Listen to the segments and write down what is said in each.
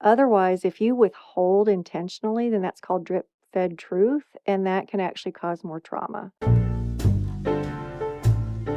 Otherwise, if you withhold intentionally, then that's called drip-fed truth, and that can actually cause more trauma.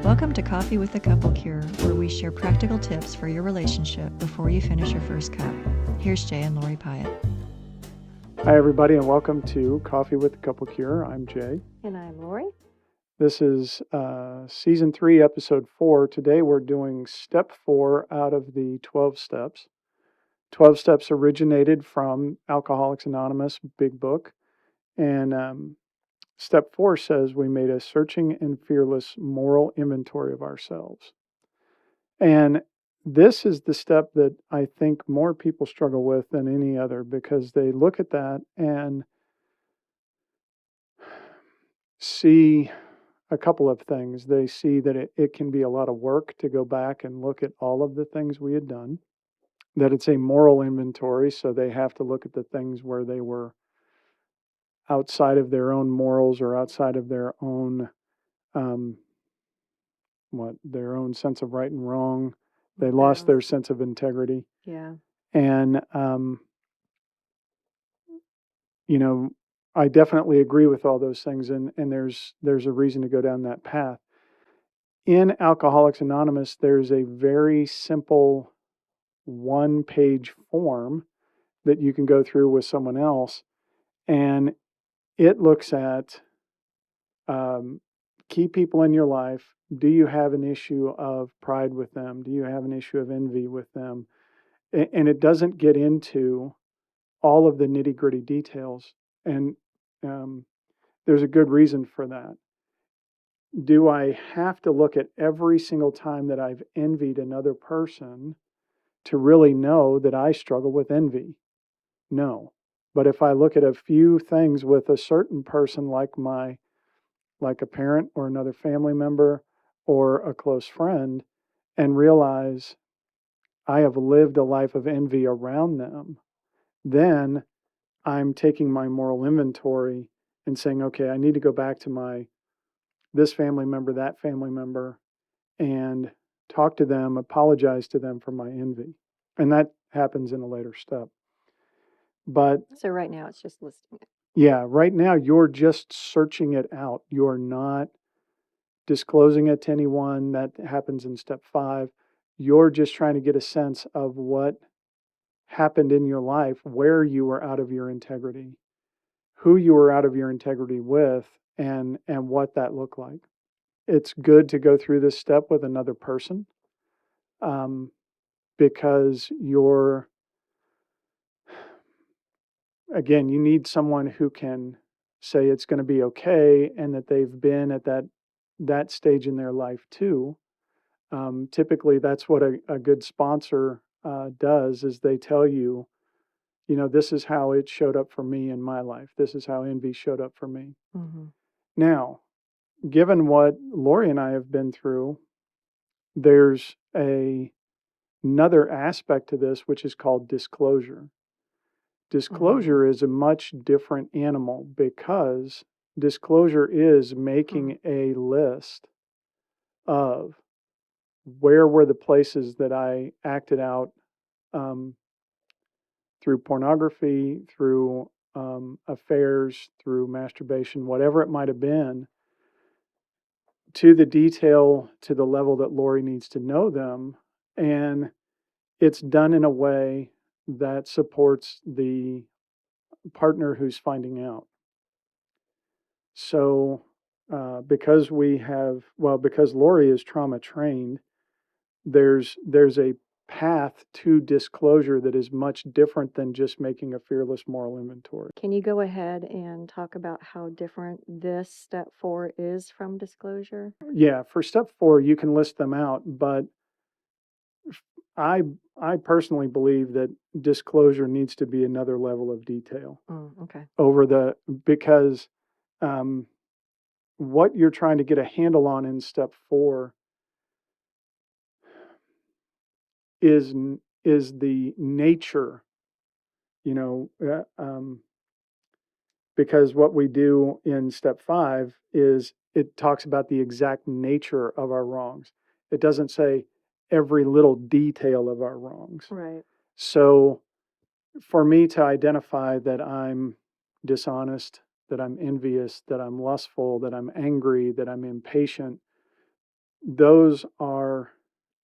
Welcome to Coffee with a Couple Cure, where we share practical tips for your relationship before you finish your first cup. Here's Jay and Lori Pyatt. Hi, everybody, and welcome to Coffee with a Couple Cure. I'm Jay. And I'm Lori. This is Season 3, Episode 4. Today we're doing Step 4 out of the 12 steps. 12 steps originated from Alcoholics Anonymous, big book. And Step 4 says we made a searching and fearless moral inventory of ourselves. And this is the step that I think more people struggle with than any other, because they look at that and see a couple of things. They see that it can be a lot of work to go back and look at all of the things we had done, that it's a moral inventory, so they have to look at the things where they were outside of their own morals or outside of their own their own sense of right and wrong. They lost their sense of integrity. Yeah. And I definitely agree with all those things, and there's a reason to go down that path. In Alcoholics Anonymous, there's a very simple one-page form that you can go through with someone else, and it looks at key people in your life. Do you have an issue of pride with them? Do you have an issue of envy with them? And it doesn't get into all of the nitty-gritty details, and there's a good reason for that. Do I have to look at every single time that I've envied another person to really know that I struggle with envy? No. But if I look at a few things with a certain person, like a parent or another family member or a close friend, and realize I have lived a life of envy around them, then I'm taking my moral inventory and saying, okay, I need to go back to this family member, that family member, and talk to them, apologize to them for my envy. And that happens in a later step. But So right now it's just listing it. yeah, right now you're just searching it out. You're not disclosing it to anyone. That happens in step 5. You're just trying to get a sense of what happened in your life, where you were out of your integrity, who you were out of your integrity with, and what that looked like. It's good to go through this step with another person, because you need someone who can say it's going to be okay, and that they've been at that stage in their life too. Typically, that's what a good sponsor does, is they tell you, this is how it showed up for me in my life. This is how envy showed up for me. Mm-hmm. Now, given what Lori and I have been through, there's another aspect to this, which is called disclosure. Disclosure is a much different animal, because disclosure is making a list of where were the places that I acted out through pornography, through affairs, through masturbation, whatever it might have been, to the detail, to the level that Lori needs to know them. And it's done in a way that supports the partner who's finding out. So because Lori is trauma trained, there's a path to disclosure that is much different than just making a fearless moral inventory. Can you go ahead and talk about how different this step 4 is from disclosure? Yeah, for step 4, you can list them out, but I personally believe that disclosure needs to be another level of detail Okay. because what you're trying to get a handle on in step 4 is the nature, because what we do in step 5 is it talks about the exact nature of our wrongs. It doesn't say every little detail of our wrongs. Right. So for me to identify that I'm dishonest, that I'm envious, that I'm lustful, that I'm angry, that I'm impatient, those are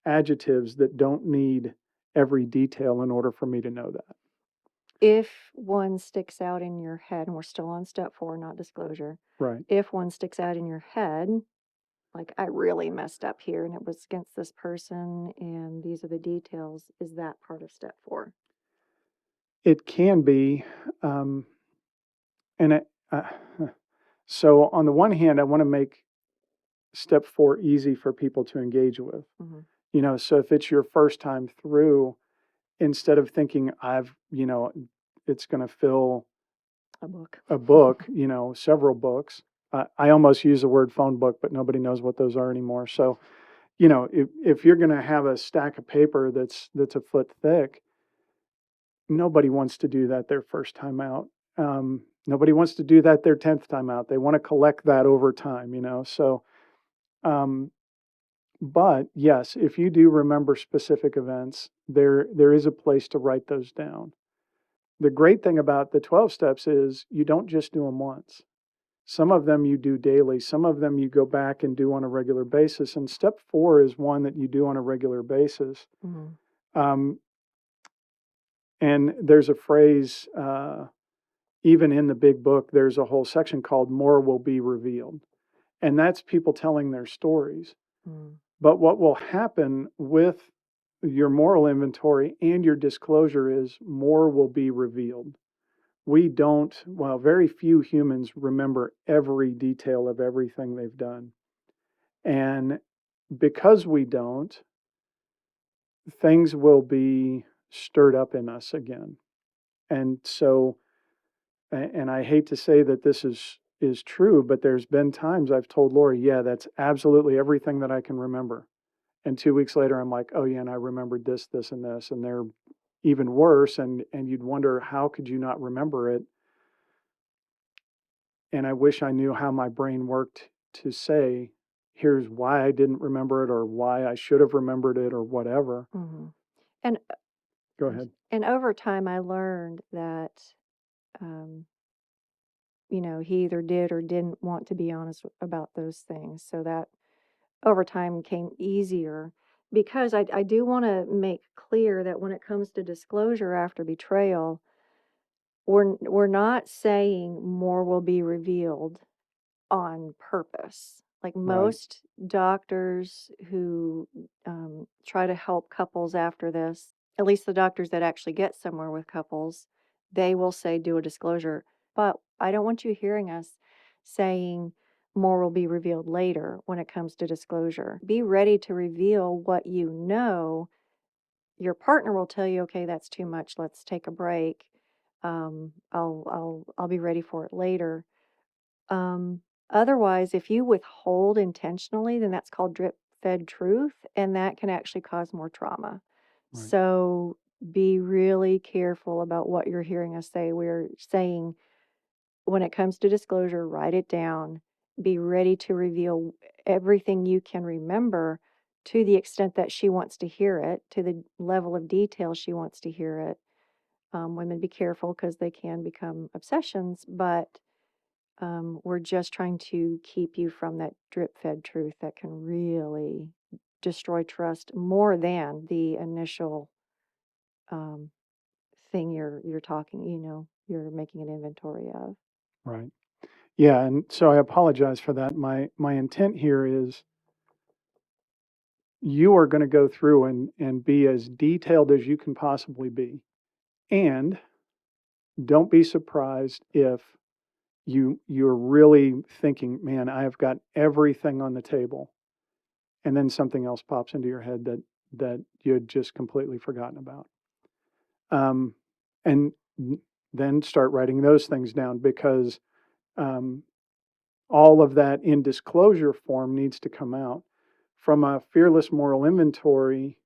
adjectives that don't need every detail in order for me to know that. If one sticks out in your head, and we're still on step 4, not disclosure. Right. If one sticks out in your head, like, I really messed up here and it was against this person and these are the details, is that part of step 4? It can be. Um, and it, so, on the one hand, I want to make step 4 easy for people to engage with. Mhm. So if it's your first time through, instead of thinking it's going to fill A book. a book, several books. I almost use the word phone book, but nobody knows what those are anymore. So, if you're going to have a stack of paper that's a foot thick, nobody wants to do that their first time out. Nobody wants to do that their 10th time out. They want to collect that over time. So, um, but yes, if you do remember specific events, there is a place to write those down. The great thing about the 12 steps is you don't just do them once. Some of them you do daily, some of them you go back and do on a regular basis. And step 4 is one that you do on a regular basis. Mhm. Um, and there's a phrase, even in the big book, there's a whole section called More Will Be Revealed. And that's people telling their stories. Mm. But what will happen with your moral inventory and your disclosure is more will be revealed. Very few humans remember every detail of everything they've done. And because we don't, things will be stirred up in us again. And so, and I hate to say that this is true, but there's been times I've told Lori, yeah, that's absolutely everything that I can remember. And 2 weeks later, I'm like, oh yeah, and I remembered this, this, and this, and they're even worse. And you'd wonder, how could you not remember it? And I wish I knew how my brain worked to say, here's why I didn't remember it, or why I should have remembered it, or whatever. Mhm. And Go ahead. and over time, I learned that, um, he either did or didn't want to be honest about those things. So that over time came easier because I do want to make clear that when it comes to disclosure after betrayal, we're not saying more will be revealed on purpose. Like Right. most doctors who try to help couples after this, at least the doctors that actually get somewhere with couples, they will say, do a disclosure. But I don't want you hearing us saying more will be revealed later when it comes to disclosure. Be ready to reveal what you know. Your partner will tell you, okay, that's too much. Let's take a break. I'll be ready for it later. Um, Otherwise, if you withhold intentionally, then that's called drip fed truth, and that can actually cause more trauma. Right. So be really careful about what you're hearing us say. We're saying when it comes to disclosure, write it down. Be ready to reveal everything you can remember to the extent that she wants to hear it, to the level of detail she wants to hear it. Women, be careful because they can become obsessions, but we're just trying to keep you from that drip fed truth that can really destroy trust more than the initial um, thing you're talking, you're making an inventory of. Right. Yeah. And so I apologize for that. My intent here is you are going to go through and be as detailed as you can possibly be. And don't be surprised if you're really thinking, man, I have got everything on the table, and then something else pops into your head that you had just completely forgotten about. Um, and then start writing those things down, because um, all of that in disclosure form needs to come out. From a fearless moral inventory,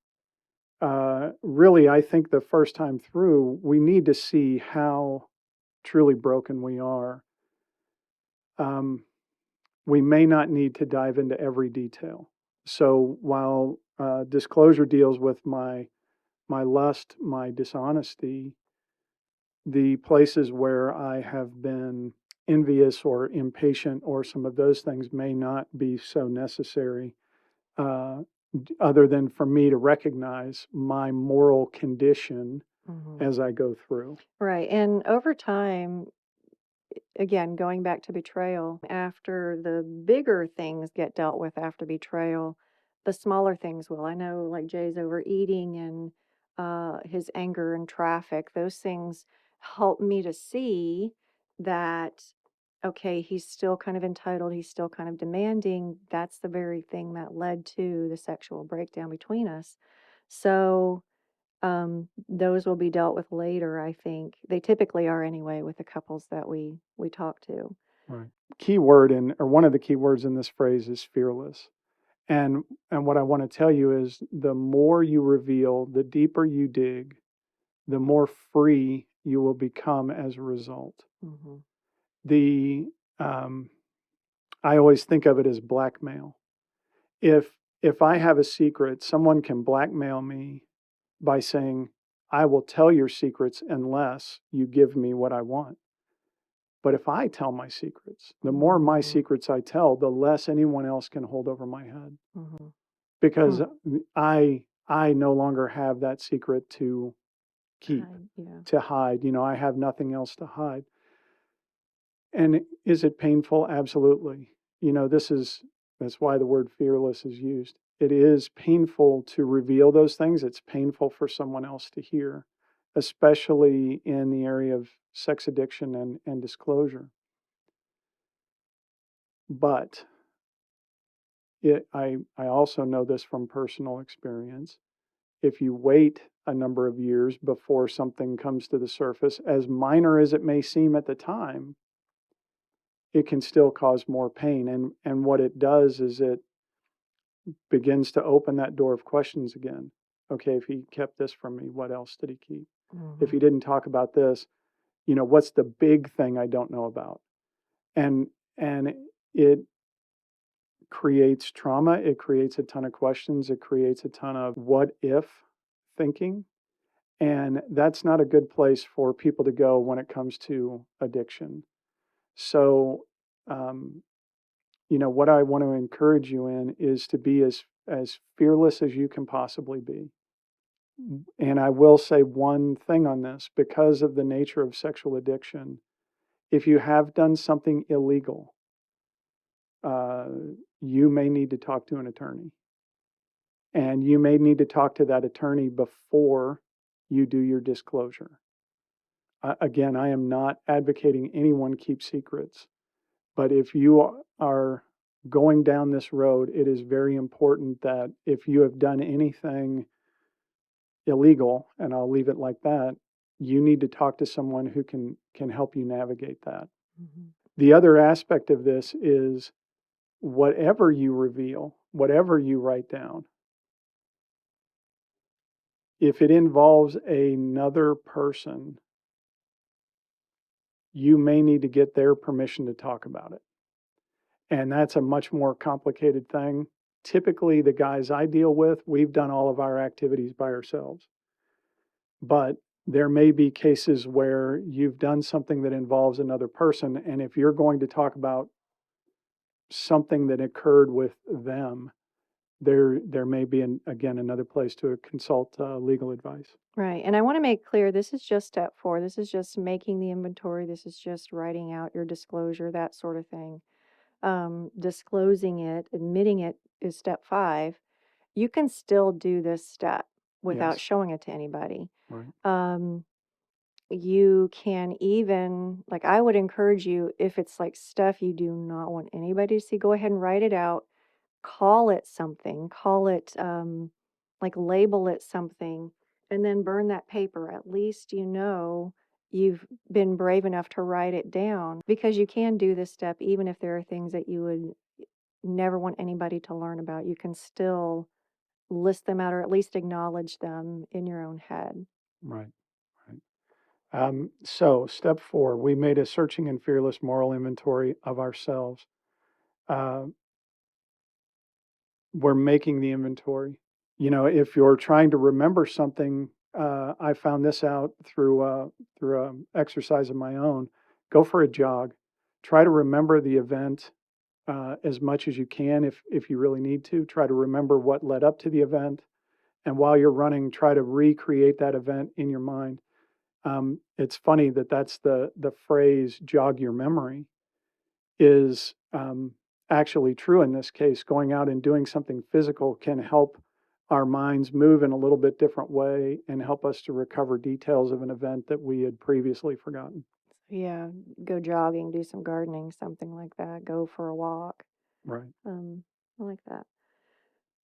really, I think the first time through, we need to see how truly broken we are. Um, we may not need to dive into every detail. So while disclosure deals with my lust, my dishonesty, the places where I have been envious or impatient or some of those things may not be so necessary, uh, other than for me to recognize my moral condition Mhm. as I go through. Right. And over time, again, going back to betrayal, after the bigger things get dealt with after betrayal, the smaller things will. I know, like Jay's overeating and his anger and traffic, those things help me to see that, okay, he's still kind of entitled, he's still kind of demanding. That's the very thing that led to the sexual breakdown between us. So, those will be dealt with later, I think. They typically are anyway with the couples that we talk to. Right. Key word in, or one of the key words in this phrase is fearless. And what I want to tell you is the more you reveal, the deeper you dig, the more free you will become as a result. Hmm. The I always think of it as blackmail. If if I have a secret, someone can blackmail me by saying, "I will tell your secrets unless you give me what I want." But if I tell my secrets, the more my Hmm. secrets I tell, the less anyone else can hold over my head, Hmm. Hmm. because I no longer have that secret to keep, Yeah. to hide. I have nothing else to hide. And is it painful? Absolutely. That's why the word fearless is used. It is painful to reveal those things. It's painful for someone else to hear, especially in the area of sex addiction and disclosure. But I also know this from personal experience. If you wait a number of years before something comes to the surface, as minor as it may seem at the time, it can still cause more pain. And what it does is it begins to open that door of questions again. Okay, if he kept this from me, what else did he keep? If he Hmm. didn't talk about this, what's the big thing I don't know about? And and it creates trauma, it creates a ton of questions, it creates a ton of what if thinking. And that's not a good place for people to go when it comes to addiction. So, um, what I want to encourage you in is to be as fearless as you can possibly be. And I will say one thing on this: because of the nature of sexual addiction, if you have done something illegal, uh, you may need to talk to an attorney. And you may need to talk to that attorney before you do your disclosure. Again, I am not advocating anyone keep secrets, but if you are going down this road, it is very important that if you have done anything illegal, and I'll leave it like that, you need to talk to someone who can help you navigate that. Hmm. The other aspect of this is whatever you reveal, whatever you write down, if it involves another person, you may need to get their permission to talk about it. And that's a much more complicated thing. Typically, the guys I deal with, we've done all of our activities by ourselves. But there may be cases where you've done something that involves another person. And if you're going to talk about something that occurred with them, there may be, again, another place to consult legal advice. Right. And I want to make clear this is just step 4. This is just making the inventory. This is just writing out your disclosure, that sort of thing. Disclosing it, admitting it is step 5. You can still do this step without Yes, showing it to anybody. right, Um, you can even, like, I would encourage you, if it's like stuff you do not want anybody to see, go ahead and write it out, call it something, call it, like, label it something, and then burn that paper. At least you know you've been brave enough to write it down, because you can do this step even if there are things that you would never want anybody to learn about. You can still list them out or at least acknowledge them in your own head. right, right. So, step 4, we made a searching and fearless moral inventory of ourselves. Uh, we're making the inventory. If you're trying to remember something, I found this out through exercise of my own. Go for a jog. Try to remember the event as much as you can if you really need to. Try to remember what led up to the event. And while you're running, try to recreate that event in your mind. It's funny that that's the phrase "jog your memory" is actually true in this case. Going out and doing something physical can help our minds move in a little bit different way and help us to recover details of an event that we had previously forgotten. Yeah, go jogging, do some gardening, something like that. Go for a walk. Right. I like that.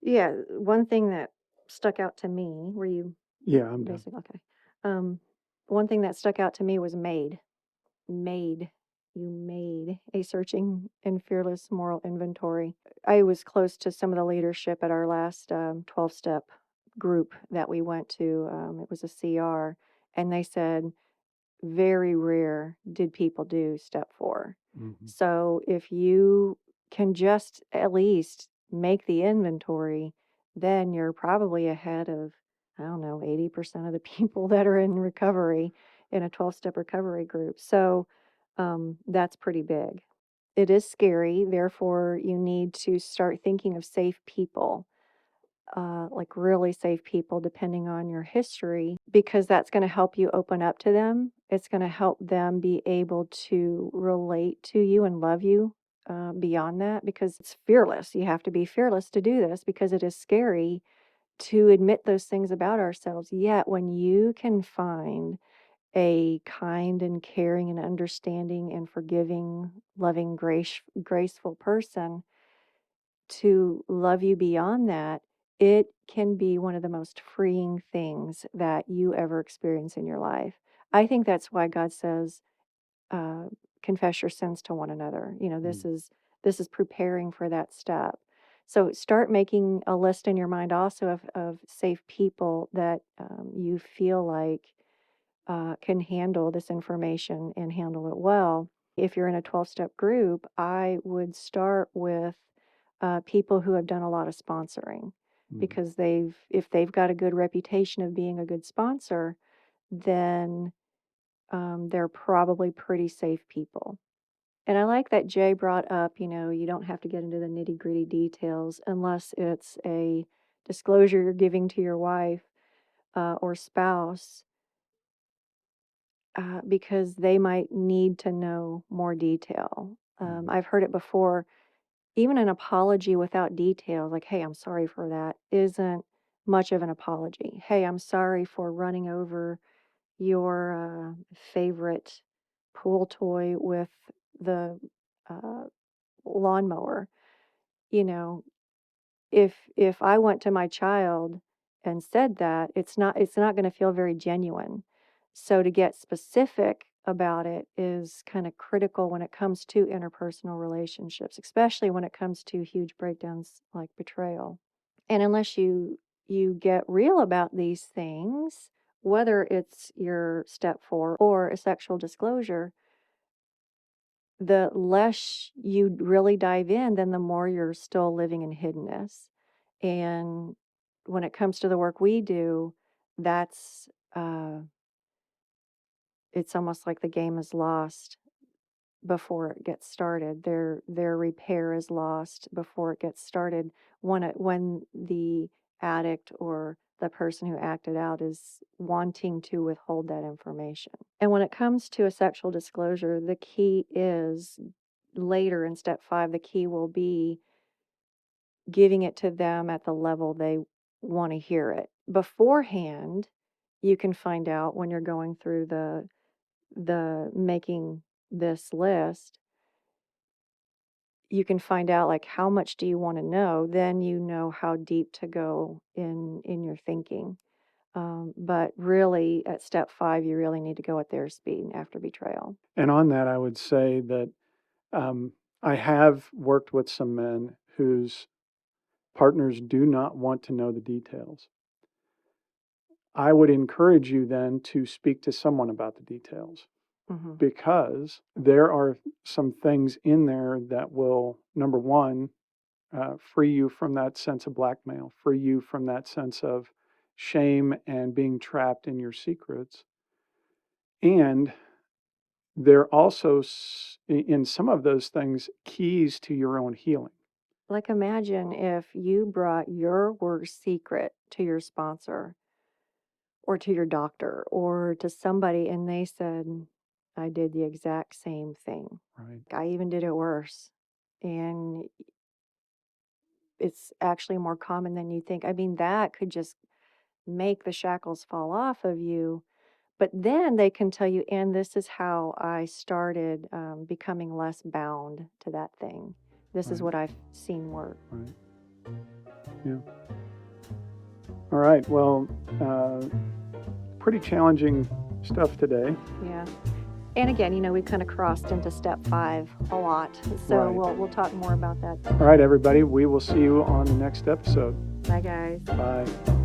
Yeah, one thing that stuck out to me, were you Yeah, I'm done. basically okay? Um, one thing that stuck out to me was made. You made a searching and fearless moral inventory. I was close to some of the leadership at our last 12-step group that we went to. It was a C.R., and they said very rare did people do step 4. Hmm. So if you can just at least make the inventory, then you're probably ahead of, I don't know, 80% of the people that are in recovery in a 12-step recovery group. So that's pretty big. It is scary. Therefore, you need to start thinking of safe people, like really safe people, depending on your history, because that's going to help you open up to them. It's going to help them be able to relate to you and love you beyond that, because it's fearless. You have to be fearless to do this because it is scary to admit those things about ourselves. Yet, when you can find a kind and caring and understanding and forgiving, loving, graceful person to love you beyond that, it can be one of the most freeing things that you ever experience in your life. I think that's why God says, uh, confess your sins to one another. This is preparing for that step. So start making a list in your mind also of safe people that you feel like can handle this information and handle it well. If you're in a 12-step group, I would start with people who have done a lot of sponsoring, Hmm. because if they've got a good reputation of being a good sponsor, then they're probably pretty safe people. And I like that Jay brought up, you don't have to get into the nitty-gritty details unless it's a disclosure you're giving to your wife or spouse, because they might need to know more detail. Hmm. I've heard it before. Even an apology without details, like, hey, I'm sorry for that, isn't much of an apology. Hey, I'm sorry for running over your favorite pool toy with the uh, lawnmower. You know, if I went to my child and said that, it's not going to feel very genuine. So to get specific about it is kind of critical when it comes to interpersonal relationships, especially when it comes to huge breakdowns like betrayal. And unless you get real about these things, whether it's your step 4 or a sexual disclosure, the less you really dive in, then the more you're still living in hiddenness. And when it comes to the work we do, that's it's almost like the game is lost before it gets started. Their repair is lost before it gets started when the addict or the person who acted out is wanting to withhold that information. And when it comes to a sexual disclosure, the key is later in step 5, the key will be giving it to them at the level they want to hear it. Beforehand, you can find out when you're going through the making this list, you can find out like how much do you want to know, then you know how deep to go in your thinking. But really at step 5, you really need to go at their speed after betrayal. And on that, I would say that um, I have worked with some men whose partners do not want to know the details. I would encourage you then to speak to someone about the details, Hmm. because there are some things in there that will, number one, free you from that sense of blackmail, free you from that sense of shame and being trapped in your secrets. And they're also, in some of those things, keys to your own healing. Like, imagine if you brought your worst secret to your sponsor or to your doctor or to somebody and they said, I did the exact same thing. Right. I even did it worse. And it's actually more common than you think. I mean, that could just make the shackles fall off of you. But then they can tell you, and this is how I started becoming less bound to that thing. This is Right. what I've seen work. Right. Yeah. All right. Well, pretty challenging stuff today. Yeah. And again, we've kind of crossed into step 5 a lot. So Right. we'll talk more about that. All right, everybody. We will see you on the next episode. Bye, guys. Bye.